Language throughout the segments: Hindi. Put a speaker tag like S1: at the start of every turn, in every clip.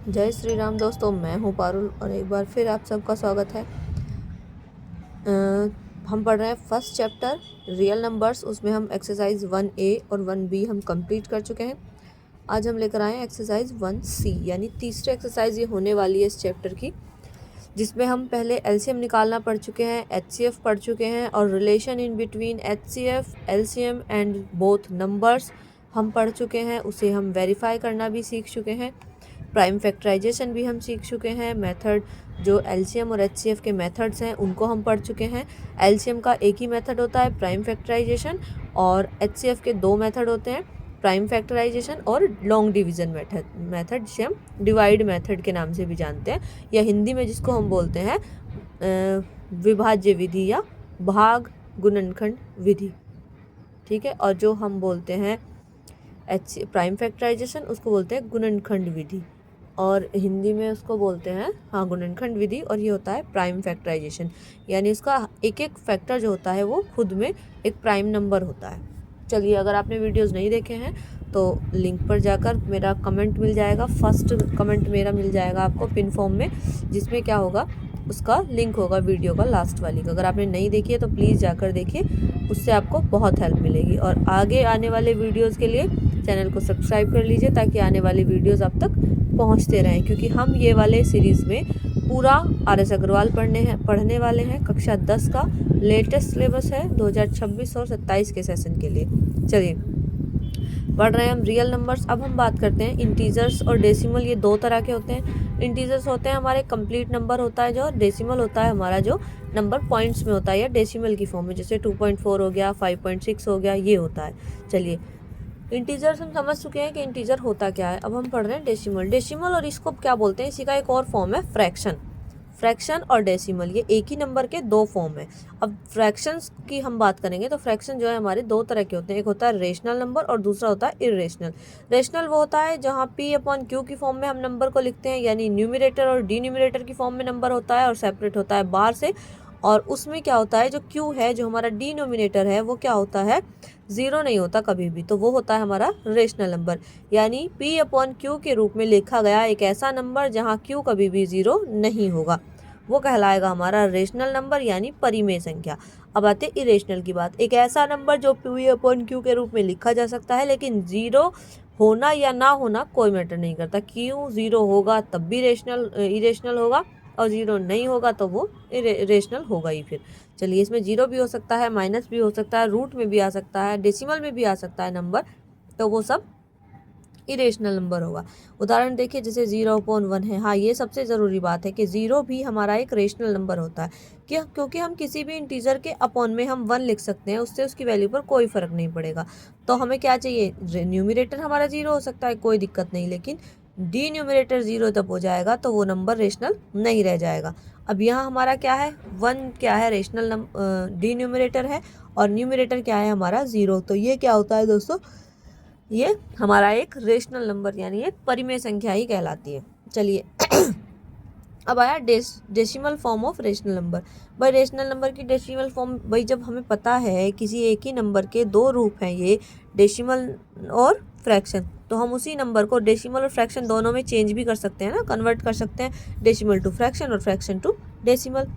S1: जय श्री राम दोस्तों, मैं हूं पारुल और एक बार फिर आप सबका स्वागत है। हम पढ़ रहे हैं फर्स्ट चैप्टर रियल नंबर्स। उसमें हम एक्सरसाइज 1A और 1B हम कंप्लीट कर चुके हैं। आज हम लेकर आए हैं एक्सरसाइज 1C, यानी तीसरी एक्सरसाइज ये होने वाली है इस चैप्टर की, जिसमें हम पहले एलसीएम निकालना पढ़ चुके हैं, एचसीएफ पढ़ चुके हैं और relation in between HCF, LCM and both numbers हम पढ़ चुके हैं। उसे हम वेरीफाई करना भी सीख चुके हैं। प्राइम फैक्टराइजेशन भी हम सीख चुके हैं। मेथड जो एलसीएम और एचसीएफ के मेथड्स हैं उनको हम पढ़ चुके हैं। एलसीएम का एक ही मेथड होता है, प्राइम फैक्टराइजेशन, और एचसीएफ के दो मेथड होते हैं, प्राइम फैक्टराइजेशन और लॉन्ग डिवीजन मेथड जिसे हम डिवाइड मेथड के नाम से भी जानते हैं, या हिंदी में जिसको हम बोलते हैं विभाज्य विधि या भाग गुणनखंड विधि। ठीक है, और जो हम बोलते हैं प्राइम फैक्टराइजेशन उसको बोलते हैं गुणनखंड विधि, और हिंदी में उसको बोलते हैं गुणनखंड विधि, और ये होता है प्राइम फैक्टराइजेशन, यानी उसका एक एक फैक्टर जो होता है वो खुद में एक प्राइम नंबर होता है। चलिए, अगर आपने वीडियोस नहीं देखे हैं तो लिंक पर जाकर मेरा कमेंट मिल जाएगा, फर्स्ट कमेंट मेरा मिल जाएगा आपको पिन फॉर्म में, जिसमें क्या होगा उसका लिंक होगा वीडियो का लास्ट वाली का। अगर आपने नहीं देखी है तो प्लीज़ जाकर देखिए, उससे आपको बहुत हेल्प मिलेगी। और आगे आने वाले वीडियोज़ के लिए चैनल को सब्सक्राइब कर लीजिए ताकि आने वाली वीडियोज़ आप तक पहुंचते रहें, क्योंकि हम ये वाले सीरीज़ में पूरा RS अग्रवाल पढ़ने वाले हैं। कक्षा 10 का लेटेस्ट सिलेबस है 2026 और 27 के सेशन के लिए। चलिए, पढ़ रहे हैं हम रियल नंबर्स। अब हम बात करते हैं इंटीजर्स और डेसिमल। ये दो तरह के होते हैं। इंटीजर्स होते हैं हमारे कंप्लीट नंबर होता है जो, और डेसिमल होता है हमारा जो नंबर पॉइंट्स में होता है या डेसिमल की फॉर्म में, जैसे 2.4 हो गया, 5.6 हो गया, ये होता है। चलिए, इंटीजर्स हम समझ चुके हैं कि इंटीजर होता क्या है। अब हम पढ़ रहे हैं डेसिमल। डेसिमल और इसको क्या बोलते हैं, इसी का एक और फॉर्म है फ्रैक्शन। फ्रैक्शन और डेसिमल ये एक ही नंबर के दो फॉर्म है। अब फ्रैक्शंस की हम बात करेंगे तो फ्रैक्शन जो है हमारे दो तरह के होते हैं, एक होता है रेशनल नंबर और दूसरा होता है इरेशनल। रेशनल वो होता है जहाँ P/Q की फॉर्म में हम नंबर को लिखते हैं, यानी न्यूमिरेटर और डिन्यूमिरेटर की फॉर्म में नंबर होता है और सेपरेट होता है बार से। और उसमें क्या होता है, जो Q है, जो हमारा डिनोमिनेटर है, वो क्या होता है, ज़ीरो नहीं होता कभी भी, तो वो होता है हमारा रेशनल नंबर। यानी P/Q के रूप में लिखा गया एक ऐसा नंबर जहाँ Q कभी भी ज़ीरो नहीं होगा, वो कहलाएगा हमारा रेशनल नंबर यानी परिमेय संख्या। अब आते इरेशनल की बात। एक ऐसा नंबर जो P/Q के रूप में लिखा जा सकता है, लेकिन ज़ीरो होना या ना होना कोई मैटर नहीं करता। Q ज़ीरो होगा तब भी इरेशनल होगा, और ज़ीरो नहीं होगा तो वो रेशनल होगा ही फिर। चलिए, इसमें जीरो भी हो सकता है, माइनस भी हो सकता है, रूट में भी आ सकता है, डेसिमल में भी आ सकता है नंबर, तो वो सब इरेशनल नंबर होगा। उदाहरण देखिए, जैसे 0/1 है। हाँ, ये सबसे ज़रूरी बात है कि ज़ीरो भी हमारा एक रेशनल नंबर होता है, क्योंकि हम किसी भी इंटीजर के अपॉन में हम 1 लिख सकते हैं, उससे उसकी वैल्यू पर कोई फ़र्क नहीं पड़ेगा। तो हमें क्या चाहिए, न्यूमिरेटर हमारा ज़ीरो हो सकता है, कोई दिक्कत नहीं, लेकिन डी न्यूमिरेटर ज़ीरो तब हो जाएगा तो वो नंबर रेशनल नहीं रह जाएगा। अब यहाँ हमारा क्या है, 1 क्या है, रेशनल डी न्यूमिरेटर है, और न्यूमिरेटर क्या है हमारा, ज़ीरो। तो ये क्या होता है दोस्तों, ये हमारा एक रेशनल नंबर यानी एक परिमेय संख्या ही कहलाती है। चलिए, अब आया decimal form of rational number. भाई, रेशनल नंबर की डेसिमल फॉर्म, भाई जब हमें पता है किसी एक ही नंबर के दो रूप हैं, ये डेसिमल और फ्रैक्शन, तो हम उसी नंबर को डेसिमल और फ्रैक्शन दोनों में चेंज भी कर सकते हैं ना, कन्वर्ट कर सकते हैं, डेसिमल टू फ्रैक्शन और फ्रैक्शन टू डेसिमल।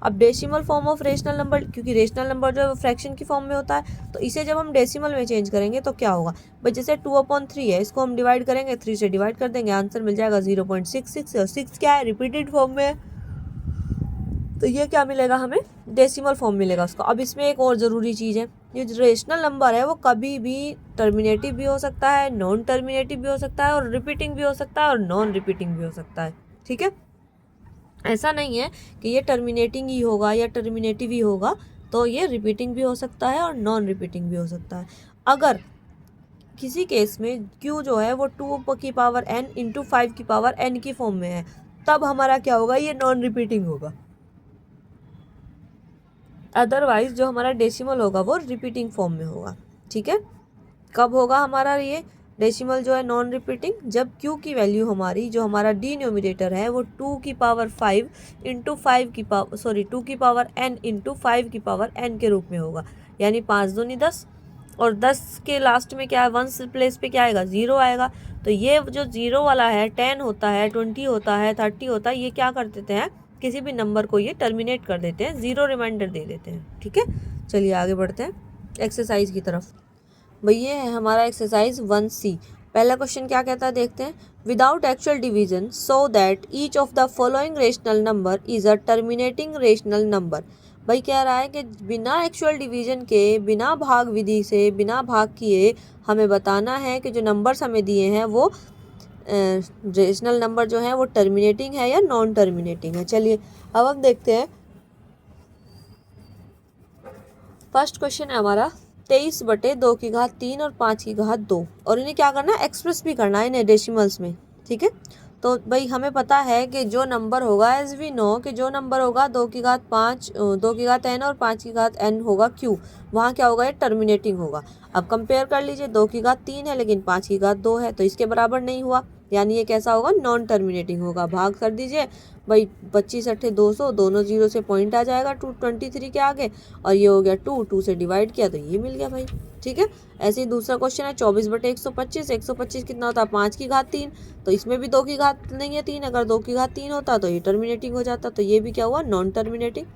S1: अब decimal form of rational number, क्योंकि रेशनल नंबर जो है वो फ्रैक्शन की फॉर्म में होता है, तो इसे जब हम डेसिमल में चेंज करेंगे तो क्या होगा भाई, जैसे 2/3 है, इसको हम डिवाइड करेंगे, 3 से डिवाइड कर देंगे, आंसर मिल जाएगा 0.66, और 6 क्या है, रिपीटेड फॉर्म में है, तो ये क्या मिलेगा हमें, डेसिमल फॉर्म मिलेगा उसका। अब इसमें एक और ज़रूरी चीज़ है, ये जो रेशनल नंबर है वो कभी भी टर्मिनेटिव भी हो सकता है, नॉन टर्मिनेटिव भी हो सकता है, और रिपीटिंग भी हो सकता है, और नॉन रिपीटिंग भी हो सकता है। ठीक है, ऐसा नहीं है कि ये टर्मिनेटिंग ही होगा या टर्मिनेटिव ही होगा, तो ये रिपीटिंग भी हो सकता है और नॉन रिपीटिंग भी हो सकता है। अगर किसी केस में Q जो है वो 2 की पावर n इंटू 5 की पावर n की फॉर्म में है, तब हमारा क्या होगा, ये नॉन रिपीटिंग होगा। अदरवाइज जो हमारा डेसिमल होगा वो रिपीटिंग फॉर्म में होगा। ठीक है, कब होगा हमारा ये डेसिमल जो है नॉन रिपीटिंग, जब Q की वैल्यू हमारी, जो हमारा डिनोमिनेटर है, वो 2 की पावर 5 इंटू 2 की पावर n इंटू 5 की पावर n के रूप में होगा, यानी 5 दूनी 10, और 10 के लास्ट में क्या है, 1 प्लेस पे क्या आएगा, 0 आएगा। तो ये जो 0 वाला है 10 होता है, 20 होता है, 30 होता है, ये क्या कर देते हैं, किसी भी नंबर को ये टर्मिनेट कर देते हैं, 0 रिमाइंडर दे देते हैं। ठीक है, चलिए आगे बढ़ते हैं एक्सरसाइज की तरफ। भाई ये है हमारा एक्सरसाइज 1C। पहला क्वेश्चन क्या कहता है देखते हैं। Without actual division so that each of the following rational number is a terminating rational number. भाई कह रहा है कि बिना एक्चुअल डिवीजन के, बिना भाग विधि से, बिना भाग किए हमें बताना है कि जो नंबर्स हमें दिए हैं वो रेशनल नंबर जो है वो टर्मिनेटिंग है या नॉन टर्मिनेटिंग है। चलिए अब हम देखते हैं। फर्स्ट क्वेश्चन है हमारा 23/2 और 5/2, और इन्हें क्या करना है, एक्सप्रेस भी करना है इन्हें डेसिमल्स में। ठीक है, तो भाई हमें पता है कि जो नंबर होगा, एज वी नो कि जो नंबर होगा 2 की घात 5, 2 की घात n और 5 की घात n होगा q, वहाँ क्या होगा, ये टर्मिनेटिंग होगा। अब कंपेयर कर लीजिए, 2 की घात 3 है लेकिन 5 की घात 2 है, तो इसके बराबर नहीं हुआ, यानी ये कैसा होगा, नॉन टर्मिनेटिंग होगा। भाग कर दीजिए भाई, 25 अट्ठे 200, दोनों जीरो से पॉइंट आ जाएगा 223 के आगे, और ये हो गया 2 से डिवाइड किया तो ये मिल गया भाई। ठीक है, ऐसे ही दूसरा क्वेश्चन है 24/125। 125 कितना होता है, 5 की घात 3, तो इसमें भी 2 की घात नहीं है 3, अगर 2 की घात 3 होता तो ये टर्मिनेटिंग हो जाता, तो ये भी क्या हुआ, नॉन टर्मिनेटिंग।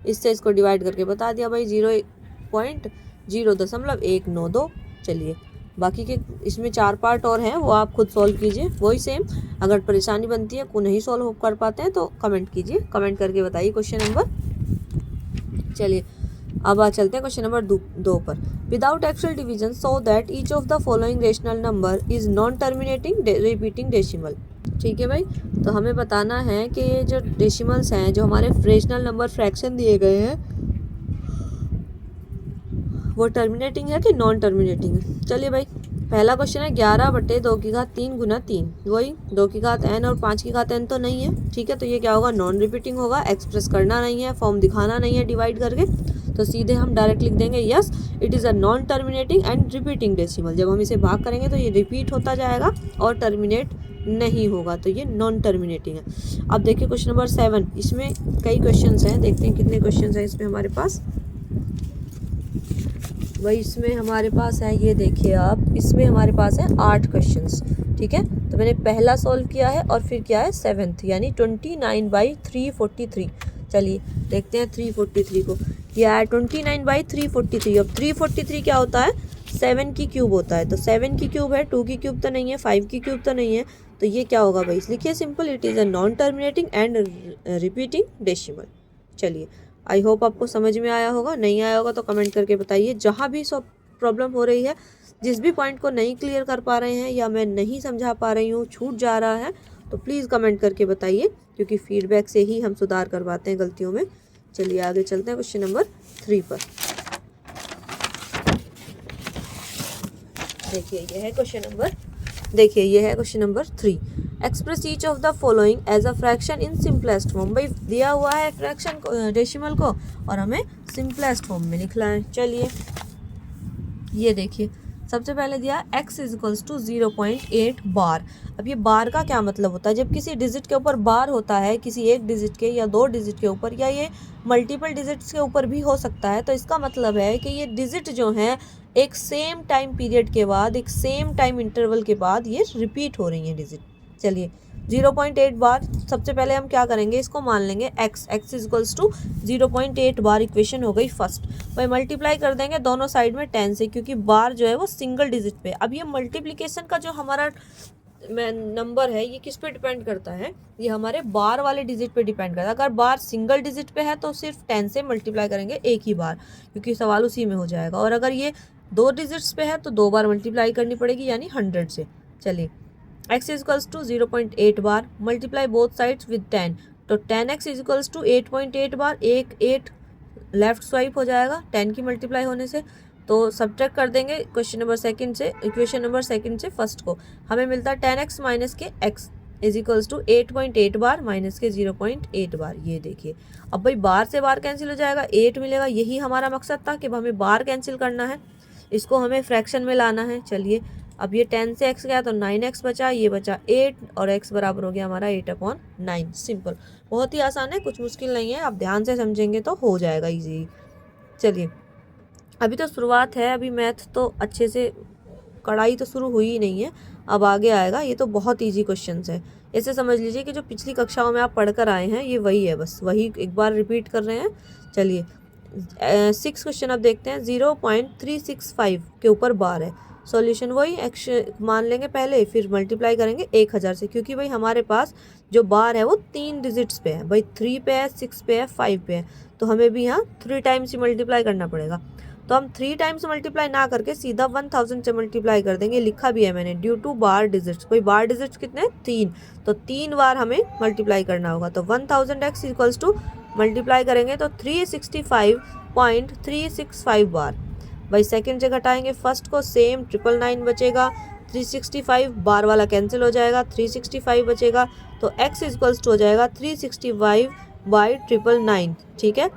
S1: इससे इसको डिवाइड करके बता दिया भाई, 0.192। चलिए बाकी के इसमें 4 पार्ट और हैं, वो आप खुद सॉल्व कीजिए, वही सेम। अगर परेशानी बनती है, को नहीं सॉल्व कर पाते हैं तो कमेंट कीजिए, कमेंट करके बताइए क्वेश्चन नंबर। चलिए अब चलते हैं क्वेश्चन नंबर 2 पर। Without actual division so that each of the following rational number is non terminating repeating decimal. ठीक है भाई, तो हमें बताना है कि ये जो डेसिमल्स हैं, जो हमारे रेशनल नंबर फ्रैक्शन दिए गए हैं, वो टर्मिनेटिंग है कि नॉन टर्मिनेटिंग है। चलिए भाई पहला क्वेश्चन है 11/2 की घात 3 गुना 3, वही 2 की घात n और 5 की घात n तो नहीं है। ठीक है, तो ये क्या होगा, नॉन रिपीटिंग होगा। एक्सप्रेस करना नहीं है, फॉर्म दिखाना नहीं है डिवाइड करके, तो सीधे हम डायरेक्ट लिख देंगे yes it is a non terminating and repeating decimal. जब हम इसे भाग करेंगे तो ये रिपीट होता जाएगा और टर्मिनेट नहीं होगा, तो ये नॉन टर्मिनेटिंग है। अब देखिए क्वेश्चन नंबर 7, इसमें कई क्वेश्चन हैं, देखते हैं कितने क्वेश्चन हैं इसमें हमारे पास। वही इसमें हमारे पास है, ये देखिए आप, इसमें हमारे पास है 8 क्वेश्चंस। ठीक है, तो मैंने पहला सॉल्व किया है और फिर क्या है 7th, यानी 29/343। चलिए देखते हैं 343 को, क्या है 29/343। अब 343 क्या होता है, 7 की क्यूब होता है, तो 7 की क्यूब है, 2 की क्यूब तो नहीं है, 5 की क्यूब तो नहीं है, तो ये क्या होगा भाई, लिखिए simple, it is a non terminating and repeating decimal. चलिए आई होप आपको समझ में आया होगा, नहीं आया होगा तो कमेंट करके बताइए। जहाँ भी सब प्रॉब्लम हो रही है, जिस भी पॉइंट को नहीं क्लियर कर पा रहे हैं या मैं नहीं समझा पा रही हूँ, छूट जा रहा है, तो प्लीज़ कमेंट करके बताइए, क्योंकि फीडबैक से ही हम सुधार करवाते हैं गलतियों में। चलिए आगे चलते हैं क्वेश्चन नंबर 3 पर। देखिए ये है question number 3। Express each of the following as a fraction in simplest form. भाई दिया हुआ है फ्रैक्शन डेसिमल को और हमें सिंपलेस्ट फॉर्म में लिखना है। चलिए ये देखिए, सबसे पहले दिया x = 0.8 बार। अब ये बार का क्या मतलब होता है, जब किसी डिजिट के ऊपर बार होता है, किसी एक डिजिट के या 2 डिजिट के ऊपर, या ये मल्टीपल डिजिट्स के ऊपर भी हो सकता है, तो इसका मतलब है कि ये डिजिट जो हैं एक सेम टाइम पीरियड के बाद, एक सेम टाइम इंटरवल के बाद ये रिपीट हो रही हैं डिजिट। चलिए 0.8 बार, सबसे पहले हम क्या करेंगे, इसको मान लेंगे x = 0.8 बार। इक्वेशन हो गई फर्स्ट। भाई मल्टीप्लाई कर देंगे दोनों साइड में 10 से, क्योंकि बार जो है वो सिंगल डिजिट पे। अब ये मल्टीप्लिकेशन का जो हमारा नंबर है, ये किस पे डिपेंड करता है, ये हमारे बार वाले डिजिट पे डिपेंड करता है। अगर बार सिंगल डिजिट पे है तो सिर्फ 10 से मल्टीप्लाई करेंगे एक ही बार, क्योंकि सवाल उसी में हो जाएगा। और अगर ये 2 डिजिट्स पे है तो 2 बार मल्टीप्लाई करनी पड़ेगी, यानी 100 से। चलिए x = 0.8 bar, multiply both sides with 10, तो 10x = 8.8 बार, एक 8 लेफ्ट स्वाइप हो जाएगा 10 की मल्टीप्लाई होने से, तो सब्ट्रैक्ट कर देंगे इक्वेशन नंबर सेकंड से फर्स्ट को। हमें मिलता है 10x माइनस के x = 8.8 बार माइनस के 0.8 बार। ये देखिए, अब भाई बार से बार कैंसिल हो जाएगा, 8 मिलेगा। यही हमारा मकसद था कि हमें बार कैंसिल करना है, इसको हमें फ्रैक्शन में लाना है। चलिए अब ये 10 से x गया तो 9x बचा, ये बचा 8, और x बराबर हो गया हमारा 8/9। सिंपल, बहुत ही आसान है, कुछ मुश्किल नहीं है, आप ध्यान से समझेंगे तो हो जाएगा इजी। चलिए अभी तो शुरुआत है, अभी मैथ तो अच्छे से कढ़ाई तो शुरू हुई ही नहीं है, अब आगे आएगा। ये तो बहुत ईजी क्वेश्चंस है, ऐसे समझ लीजिए कि जो पिछली कक्षाओं में आप पढ़कर आए हैं ये वही है, बस वही एक बार रिपीट कर रहे हैं। चलिए 6 क्वेश्चन अब देखते हैं। 0.365 के ऊपर बार है, सॉल्यूशन वही मान लेंगे पहले, फिर मल्टीप्लाई करेंगे 1000 से, क्योंकि भाई हमारे पास जो बार है वो 3 डिजिट्स पे है, भाई 3 पे है, 6 पे है, 5 पे है, तो हमें भी यहाँ 3 टाइम्स ही मल्टीप्लाई करना पड़ेगा। तो हम 3 टाइम्स मल्टीप्लाई ना करके सीधा 1000 से मल्टीप्लाई कर देंगे, लिखा भी है मैंने, ड्यू टू बार डिजिट्स। कोई बार डिजिट्स कितने, 3, तो 3 बार हमें मल्टीप्लाई करना होगा। तो 1000x इक्वल्स टू मल्टीप्लाई करेंगे तो 365.365 बार। भाई सेकंड से घटाएंगे फर्स्ट को, सेम 999 बचेगा, 365 बार वाला कैंसिल हो जाएगा, 365 बचेगा, तो x इक्वल्स टू हो जाएगा 365/999। ठीक है,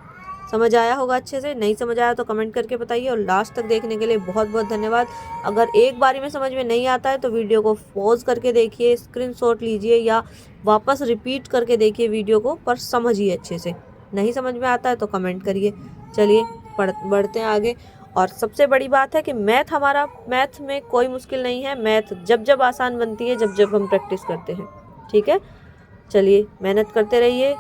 S1: समझ आया होगा अच्छे से, नहीं समझ आया तो कमेंट करके बताइए, और लास्ट तक देखने के लिए बहुत बहुत धन्यवाद। अगर एक बारी में समझ में नहीं आता है तो वीडियो को पॉज करके देखिए, स्क्रीनशॉट लीजिए या वापस रिपीट करके देखिए वीडियो को, पर समझिए अच्छे से। नहीं समझ में आता है तो कमेंट करिए। चलिए बढ़ते हैं आगे। और सबसे बड़ी बात है कि मैथ में कोई मुश्किल नहीं है, मैथ जब जब आसान बनती है जब जब हम प्रैक्टिस करते हैं। ठीक है, चलिए मेहनत करते रहिए,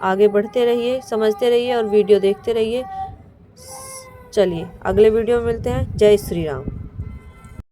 S1: आगे बढ़ते रहिए, समझते रहिए और वीडियो देखते रहिए। चलिए अगले वीडियो में मिलते हैं। जय श्री राम।